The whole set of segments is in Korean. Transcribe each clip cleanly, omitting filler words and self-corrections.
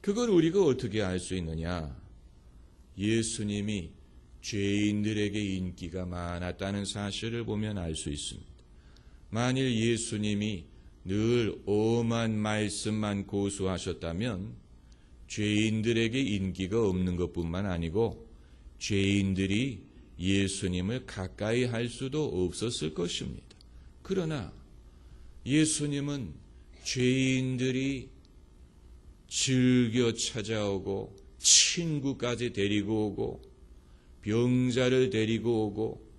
그걸 우리가 어떻게 알 수 있느냐? 예수님이 죄인들에게 인기가 많았다는 사실을 보면 알 수 있습니다. 만일 예수님이 늘 엄한 말씀만 고수하셨다면 죄인들에게 인기가 없는 것뿐만 아니고 죄인들이 예수님을 가까이 할 수도 없었을 것입니다. 그러나 예수님은 죄인들이 즐겨 찾아오고 친구까지 데리고 오고 병자를 데리고 오고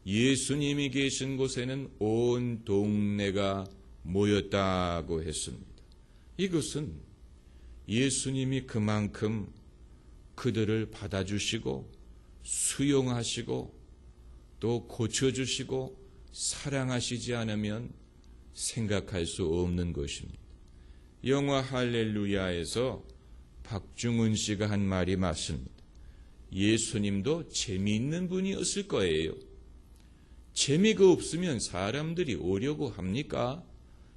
예수님이 계신 곳에는 온 동네가 모였다고 했습니다. 이것은 예수님이 그만큼 그들을 받아주시고 수용하시고 또 고쳐주시고 사랑하시지 않으면 생각할 수 없는 것입니다. 영화 할렐루야에서 박중훈 씨가 한 말이 맞습니다. 예수님도 재미있는 분이었을 거예요. 재미가 없으면 사람들이 오려고 합니까?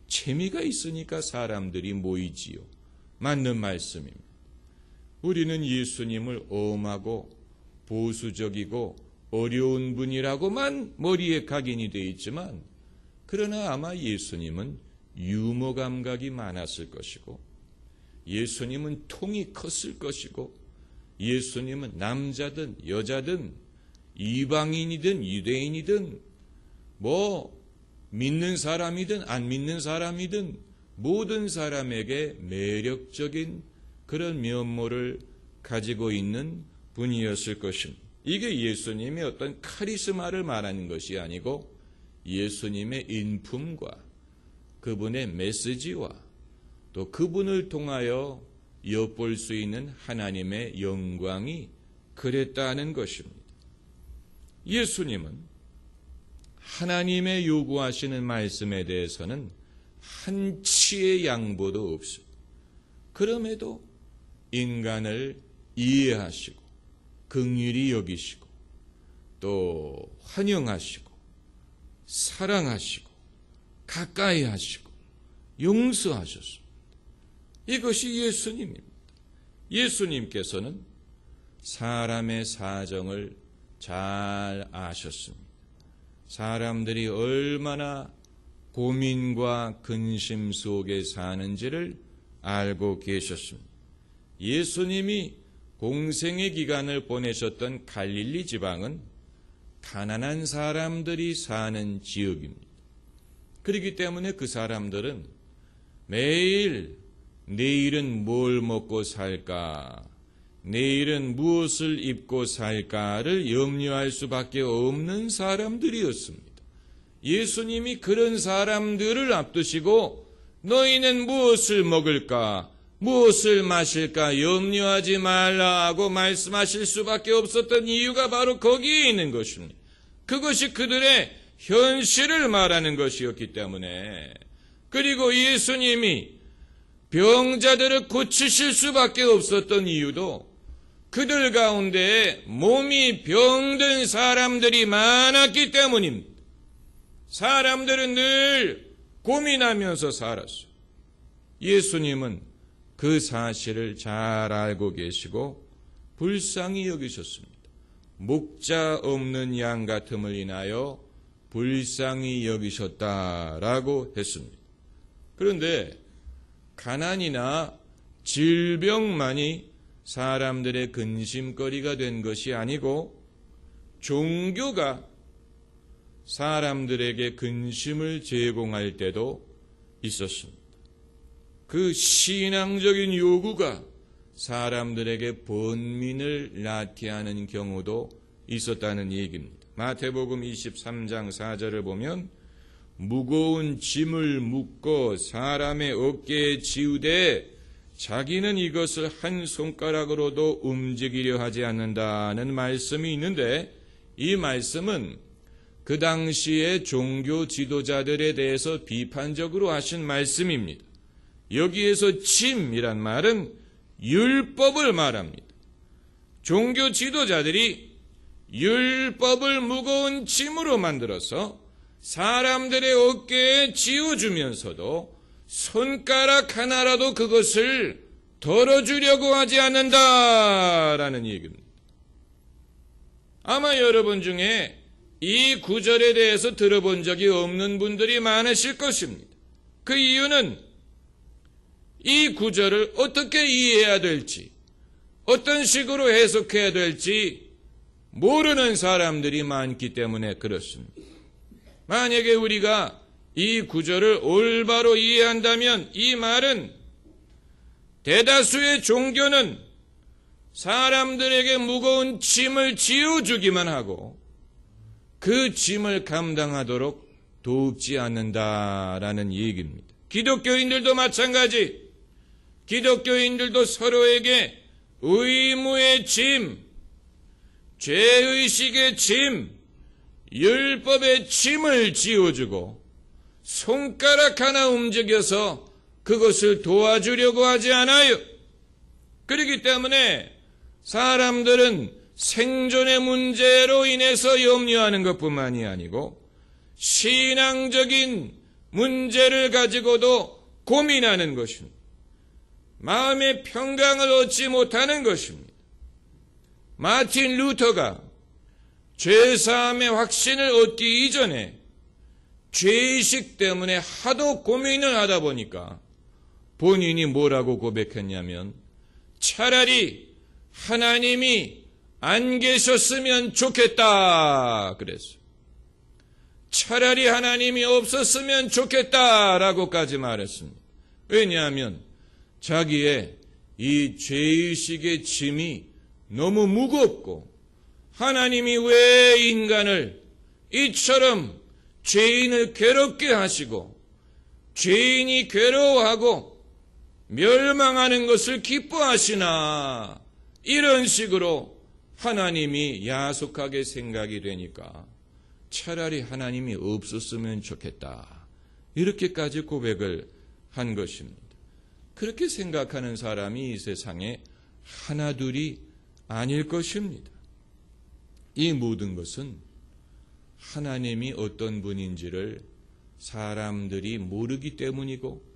재미가 있으니까 사람들이 모이지요. 맞는 말씀입니다. 우리는 예수님을 엄하고 보수적이고 어려운 분이라고만 머리에 각인이 되어 있지만 그러나 아마 예수님은 유머 감각이 많았을 것이고 예수님은 통이 컸을 것이고 예수님은 남자든 여자든 이방인이든 유대인이든 믿는 사람이든 안 믿는 사람이든 모든 사람에게 매력적인 그런 면모를 가지고 있는 분이었을 것입니다. 이게 예수님의 어떤 카리스마를 말하는 것이 아니고 예수님의 인품과 그분의 메시지와 또 그분을 통하여 엿볼 수 있는 하나님의 영광이 그랬다는 것입니다. 예수님은 하나님의 요구하시는 말씀에 대해서는 한치의 양보도 없이 그럼에도 인간을 이해하시고 긍휼히 여기시고 또 환영하시고 사랑하시고 가까이 하시고 용서하셨습니다. 이것이 예수님입니다. 예수님께서는 사람의 사정을 잘 아셨습니다. 사람들이 얼마나 고민과 근심 속에 사는지를 알고 계셨습니다. 예수님이 공생의 기간을 보내셨던 갈릴리 지방은 가난한 사람들이 사는 지역입니다. 그렇기 때문에 그 사람들은 매일 내일은 뭘 먹고 살까, 내일은 무엇을 입고 살까를 염려할 수밖에 없는 사람들이었습니다. 예수님이 그런 사람들을 앞두시고 너희는 무엇을 먹을까, 무엇을 마실까 염려하지 말라고 말씀하실 수밖에 없었던 이유가 바로 거기에 있는 것입니다. 그것이 그들의 현실을 말하는 것이었기 때문에, 그리고 예수님이 병자들을 고치실 수밖에 없었던 이유도 그들 가운데 몸이 병든 사람들이 많았기 때문입니다. 사람들은 늘 고민하면서 살았어요. 예수님은 그 사실을 잘 알고 계시고 불쌍히 여기셨습니다. 목자 없는 양 같음을 인하여 불쌍히 여기셨다라고 했습니다. 그런데 가난이나 질병만이 사람들의 근심거리가 된 것이 아니고 종교가 사람들에게 근심을 제공할 때도 있었습니다. 그 신앙적인 요구가 사람들에게 번민을 나타내는 경우도 있었다는 얘기입니다. 마태복음 23장 4절을 보면 무거운 짐을 묶어 사람의 어깨에 지우되 자기는 이것을 한 손가락으로도 움직이려 하지 않는다는 말씀이 있는데, 이 말씀은 그 당시의 종교 지도자들에 대해서 비판적으로 하신 말씀입니다. 여기에서 짐이란 말은 율법을 말합니다. 종교 지도자들이 율법을 무거운 짐으로 만들어서 사람들의 어깨에 지어주면서도 손가락 하나라도 그것을 덜어주려고 하지 않는다라는 얘기입니다. 아마 여러분 중에 이 구절에 대해서 들어본 적이 없는 분들이 많으실 것입니다. 그 이유는 이 구절을 어떻게 이해해야 될지, 어떤 식으로 해석해야 될지 모르는 사람들이 많기 때문에 그렇습니다. 만약에 우리가 이 구절을 올바로 이해한다면 이 말은 대다수의 종교는 사람들에게 무거운 짐을 지어주기만 하고 그 짐을 감당하도록 돕지 않는다라는 얘기입니다. 기독교인들도 마찬가지. 기독교인들도 서로에게 의무의 짐, 죄의식의 짐, 율법의 짐을 지어주고 손가락 하나 움직여서 그것을 도와주려고 하지 않아요. 그렇기 때문에 사람들은 생존의 문제로 인해서 염려하는 것뿐만이 아니고 신앙적인 문제를 가지고도 고민하는 것입니다. 마음의 평강을 얻지 못하는 것입니다. 마틴 루터가 죄사함의 확신을 얻기 이전에 죄의식 때문에 하도 고민을 하다 보니까 본인이 뭐라고 고백했냐면 차라리 하나님이 안 계셨으면 좋겠다 그랬어요. 차라리 하나님이 없었으면 좋겠다라고까지 말했습니다. 왜냐하면 자기의 이 죄의식의 짐이 너무 무겁고 하나님이 왜 인간을 이처럼 죄인을 괴롭게 하시고 죄인이 괴로워하고 멸망하는 것을 기뻐하시나 이런 식으로 하나님이 야속하게 생각이 되니까 차라리 하나님이 없었으면 좋겠다. 이렇게까지 고백을 한 것입니다. 그렇게 생각하는 사람이 이 세상에 하나둘이 아닐 것입니다. 이 모든 것은 하나님이 어떤 분인지를 사람들이 모르기 때문이고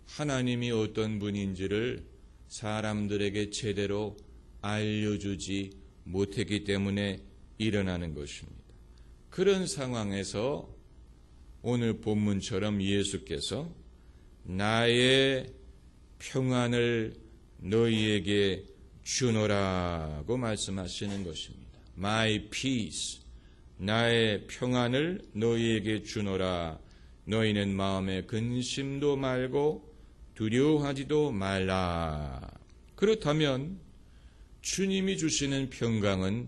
하나님이 어떤 분인지를 사람들에게 제대로 알려주지 못했기 때문에 일어나는 것입니다. 그런 상황에서 오늘 본문처럼 예수께서 나의 평안을 너희에게 주노라고 말씀하시는 것입니다. My peace, 나의 평안을 너희에게 주노라. 너희는 마음에 근심도 말고 두려워하지도 말라. 그렇다면 주님이 주시는 평강은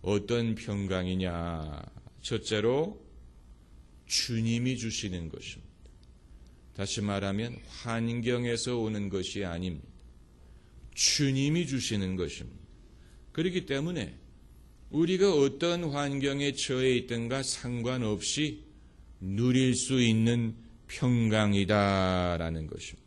어떤 평강이냐? 첫째로 주님이 주시는 것입니다. 다시 말하면 환경에서 오는 것이 아닙니다. 주님이 주시는 것입니다. 그렇기 때문에 우리가 어떤 환경에 처해 있든가 상관없이 누릴 수 있는 평강이다라는 것입니다.